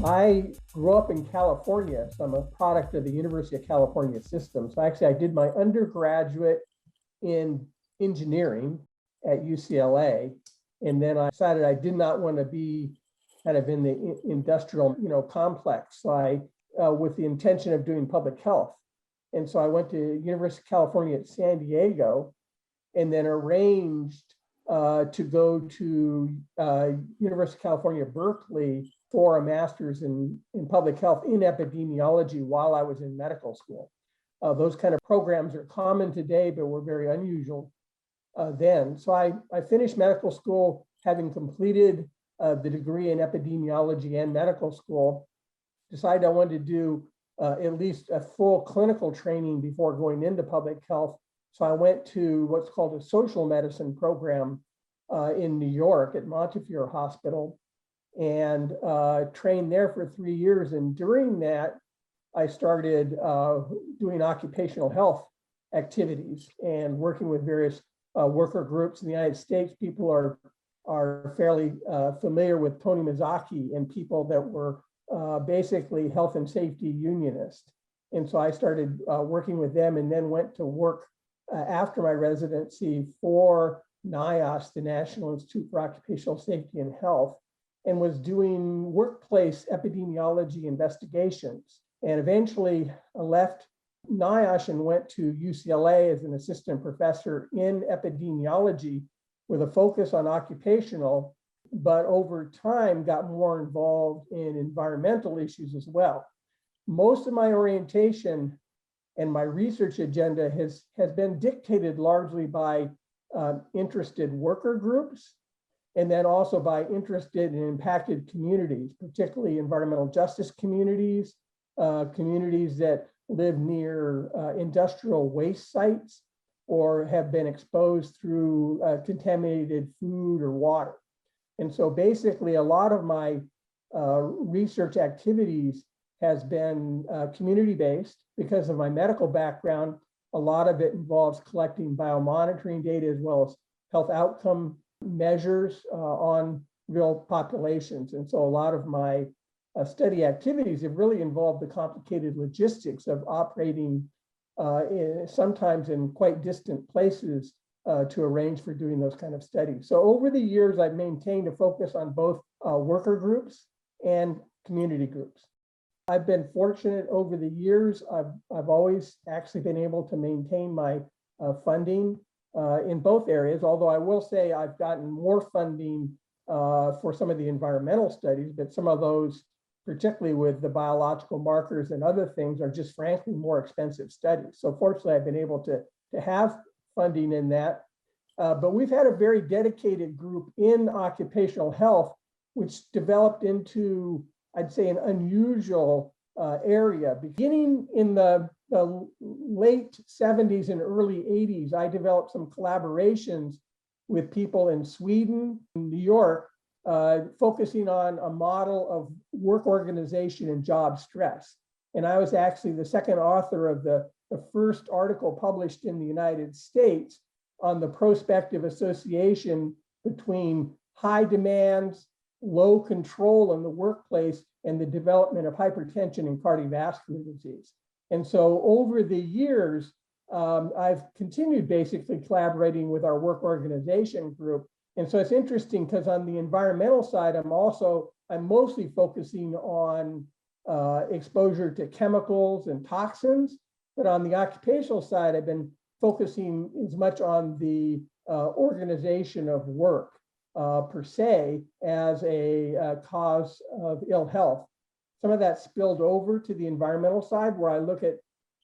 I grew up in California, so I'm a product of the University of California system. So actually, I did my undergraduate in engineering at UCLA, and then I decided I did not want to be kind of in the industrial, complex. So with the intention of doing public health, and so I went to University of California at San Diego, and then arranged to go to University of California, Berkeley for a master's in public health in epidemiology while I was in medical school. Those kind of programs are common today, but were very unusual then. So I finished medical school having completed the degree in epidemiology and medical school, decided I wanted to do at least a full clinical training before going into public health. So I went to what's called a social medicine program in New York at Montefiore Hospital and trained there for 3 years. And during that, I started doing occupational health activities and working with various worker groups in the United States. People are fairly familiar with Tony Mazzocchi and people that were basically health and safety unionists. And so I started working with them and then went to work after my residency for NIOSH, the National Institute for Occupational Safety and Health, and was doing workplace epidemiology investigations. And eventually left NIOSH and went to UCLA as an assistant professor in epidemiology with a focus on occupational, but over time got more involved in environmental issues as well. Most of my orientation and my research agenda has been dictated largely by interested worker groups, and then also by interested and impacted communities, particularly environmental justice communities, communities that live near industrial waste sites or have been exposed through contaminated food or water. And so basically a lot of my research activities has been community-based because of my medical background. A lot of it involves collecting biomonitoring data as well as health outcome measures on real populations. And so a lot of my study activities have really involved the complicated logistics of operating sometimes in quite distant places to arrange for doing those kind of studies. So over the years, I've maintained a focus on both worker groups and community groups. I've been fortunate over the years. I've always actually been able to maintain my funding in both areas, although I will say I've gotten more funding for some of the environmental studies, but some of those, particularly with the biological markers and other things, are just frankly more expensive studies. So fortunately, I've been able to have funding in that. But we've had a very dedicated group in occupational health, which developed into, I'd say, an unusual area. Beginning in the late 70s and early 80s, I developed some collaborations with people in Sweden, New York, focusing on a model of work organization and job stress. And I was actually the second author of the first article published in the United States on the prospective association between high demands, low control in the workplace, and the development of hypertension and cardiovascular disease. And so over the years, I've continued basically collaborating with our work organization group. And so it's interesting because on the environmental side, I'm mostly focusing on exposure to chemicals and toxins. But on the occupational side, I've been focusing as much on the organization of work per se as a cause of ill health. Some of that spilled over to the environmental side, where I look at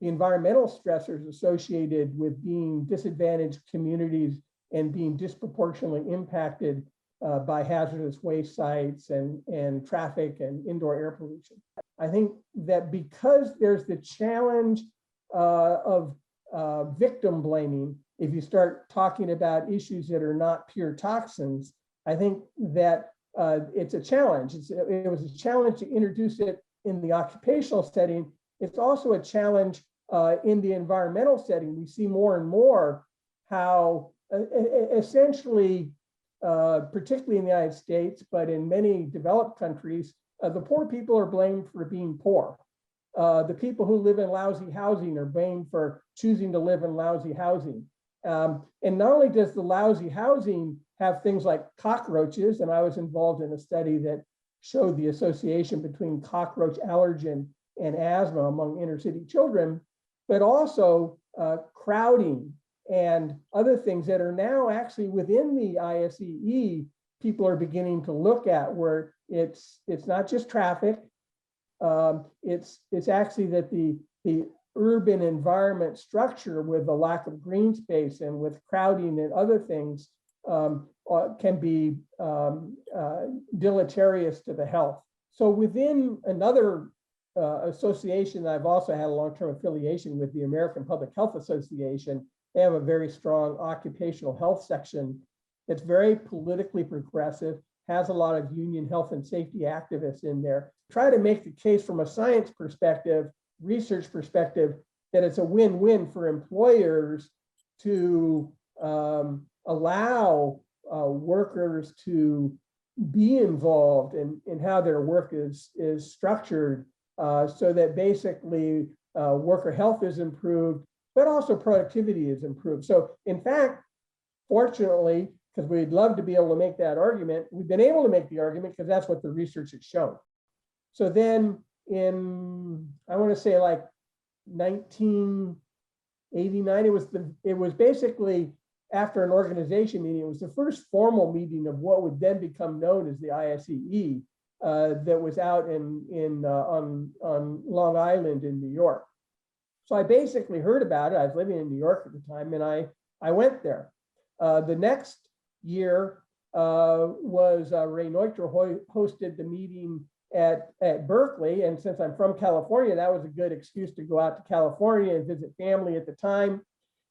the environmental stressors associated with being disadvantaged communities and being disproportionately impacted by hazardous waste sites and traffic and indoor air pollution. I think that because there's the challenge of victim blaming, if you start talking about issues that are not pure toxins, I think that it's a challenge. It was a challenge to introduce it in the occupational setting. It's also a challenge in the environmental setting. We see more and more how essentially, particularly in the United States, but in many developed countries, The poor people are blamed for being poor. The people who live in lousy housing are blamed for choosing to live in lousy housing. And not only does the lousy housing have things like cockroaches, and I was involved in a study that showed the association between cockroach allergen and asthma among inner city children, but also crowding and other things that are now actually within the ISEE, people are beginning to look at, where it's not just traffic, it's actually that the urban environment structure with the lack of green space and with crowding and other things can be deleterious to the health. So within another association that I've also had a long-term affiliation with, the American Public Health Association, they have a very strong occupational health section that's very politically progressive, has a lot of union health and safety activists in there. Try to make the case from a science perspective, research perspective, that it's a win-win for employers to allow workers to be involved in how their work is structured, so that basically worker health is improved, but also productivity is improved. So in fact, fortunately, because we'd love to be able to make that argument, we've been able to make the argument because that's what the research has shown. So then in, I want to say like 1989, it was basically after an organization meeting, it was the first formal meeting of what would then become known as the ISEE, that was out on Long Island in New York. So I basically heard about it. I was living in New York at the time, and I went there. The next year was Ray Neutra hosted the meeting at Berkeley, and since I'm from California, that was a good excuse to go out to California and visit family at the time.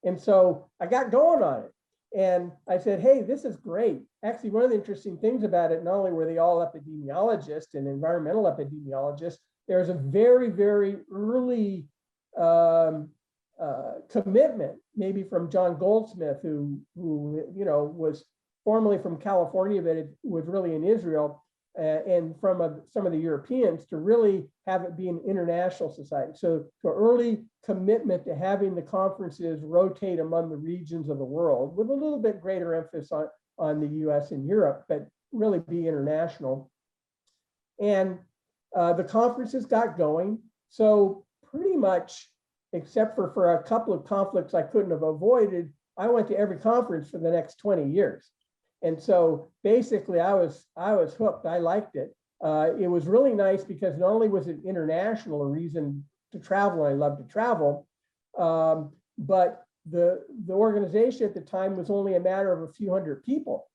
And so I got going on it, and I said, hey, this is great. Actually, one of the interesting things about it, not only were they all epidemiologists and environmental epidemiologists, there was a very, very early commitment, maybe from John Goldsmith, who was formerly from California, but it was really in Israel, and from some of the Europeans, to really have it be an international society. So early commitment to having the conferences rotate among the regions of the world, with a little bit greater emphasis on the US and Europe, but really be international. And the conferences got going. So pretty much, except for a couple of conflicts I couldn't have avoided, I went to every conference for the next 20 years. And so basically I was hooked. I liked it. It was really nice because not only was it international, a reason to travel, I love to travel, but the organization at the time was only a matter of a few hundred people.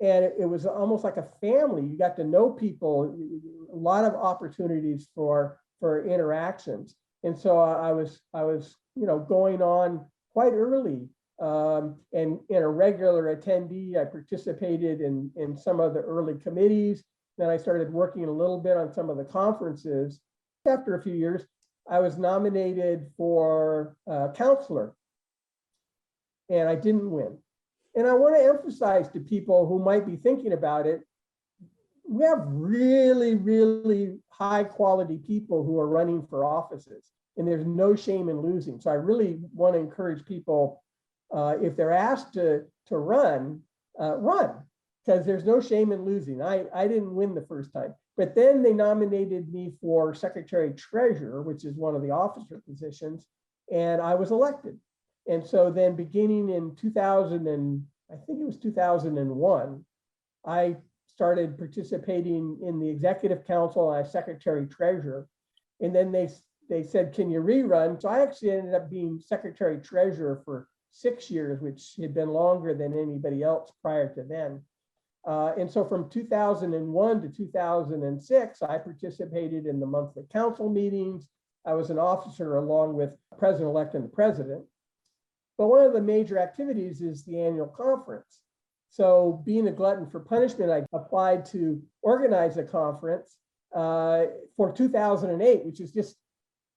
And it was almost like a family. You got to know people, a lot of opportunities for interactions. And so I was going on quite early, and in a regular attendee. I participated in some of the early committees. Then I started working a little bit on some of the conferences. After a few years, I was nominated for counselor, and I didn't win. And I want to emphasize to people who might be thinking about it, we have really, really high quality people who are running for offices, and there's no shame in losing. So I really want to encourage people, if they're asked to run, because there's no shame in losing. I didn't win the first time, but then they nominated me for secretary treasurer, which is one of the officer positions, and I was elected. And so then beginning in 2001, I started participating in the executive council as secretary treasurer. And then they said, can you rerun? So I actually ended up being secretary treasurer for 6 years, which had been longer than anybody else prior to then. And so from 2001 to 2006, I participated in the monthly council meetings. I was an officer along with president-elect and the president. But one of the major activities is the annual conference. So being a glutton for punishment, I applied to organize a conference for 2008, which is just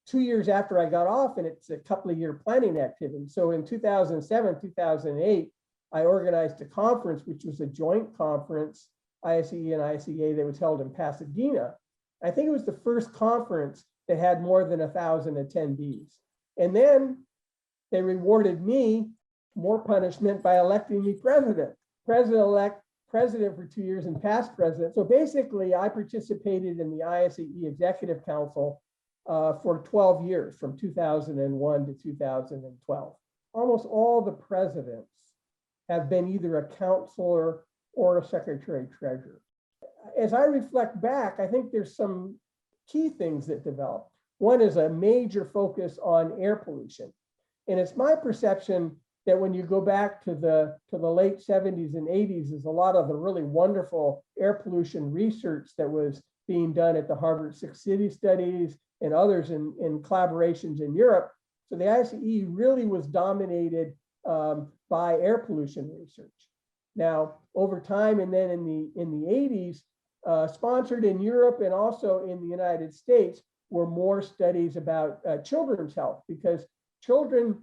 2 years after I got off, and it's a couple of year planning activity. So in 2007, 2008, I organized a conference, which was a joint conference, ISEE and ICA, that was held in Pasadena. I think it was the first conference that had more than 1,000 attendees. And then they rewarded me more punishment by electing me president. President-elect, president for 2 years and past president. So basically, I participated in the ISEE Executive Council for 12 years, from 2001 to 2012. Almost all the presidents have been either a counselor or a secretary-treasurer. As I reflect back, I think there's some key things that developed. One is a major focus on air pollution. And it's my perception that when you go back to the late 70s and 80s, is a lot of the really wonderful air pollution research that was being done at the Harvard Six City Studies and others in collaborations in Europe. So the ISEE really was dominated by air pollution research. Now, over time, and then in the 80s, sponsored in Europe and also in the United States, were more studies about children's health, because children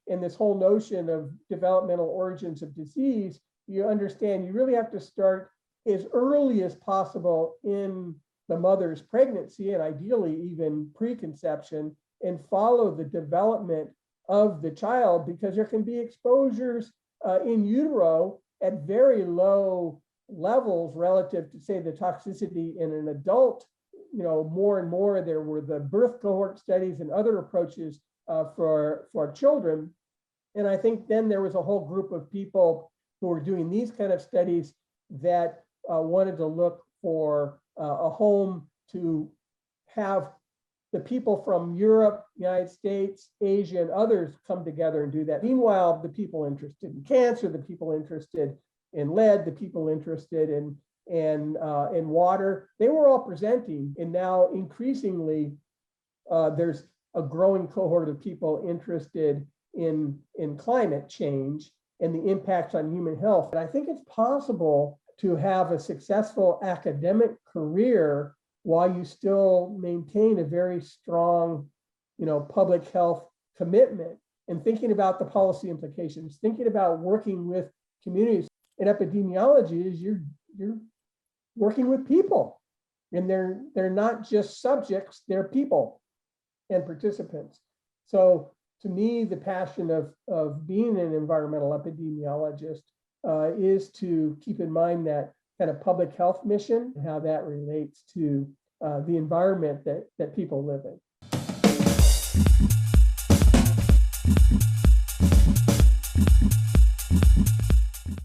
in this whole notion of developmental origins of disease, you understand you really have to start as early as possible in the mother's pregnancy, and ideally even preconception, and follow the development of the child, because there can be exposures in utero at very low levels relative to, say, the toxicity in an adult. You know, more and more there were the birth cohort studies and other approaches for children. And I think then there was a whole group of people who were doing these kind of studies that wanted to look for a home to have the people from Europe, United States, Asia, and others come together and do that. Meanwhile, the people interested in cancer, the people interested in lead, the people interested in water, they were all presenting. And now increasingly, there's a growing cohort of people interested in climate change and the impacts on human health. And I think it's possible to have a successful academic career while you still maintain a very strong, public health commitment, and thinking about the policy implications, thinking about working with communities. In epidemiology, is you're working with people, and they're not just subjects, they're people and participants. So to me, the passion of being an environmental epidemiologist is to keep in mind that kind of public health mission and how that relates to the environment that people live in.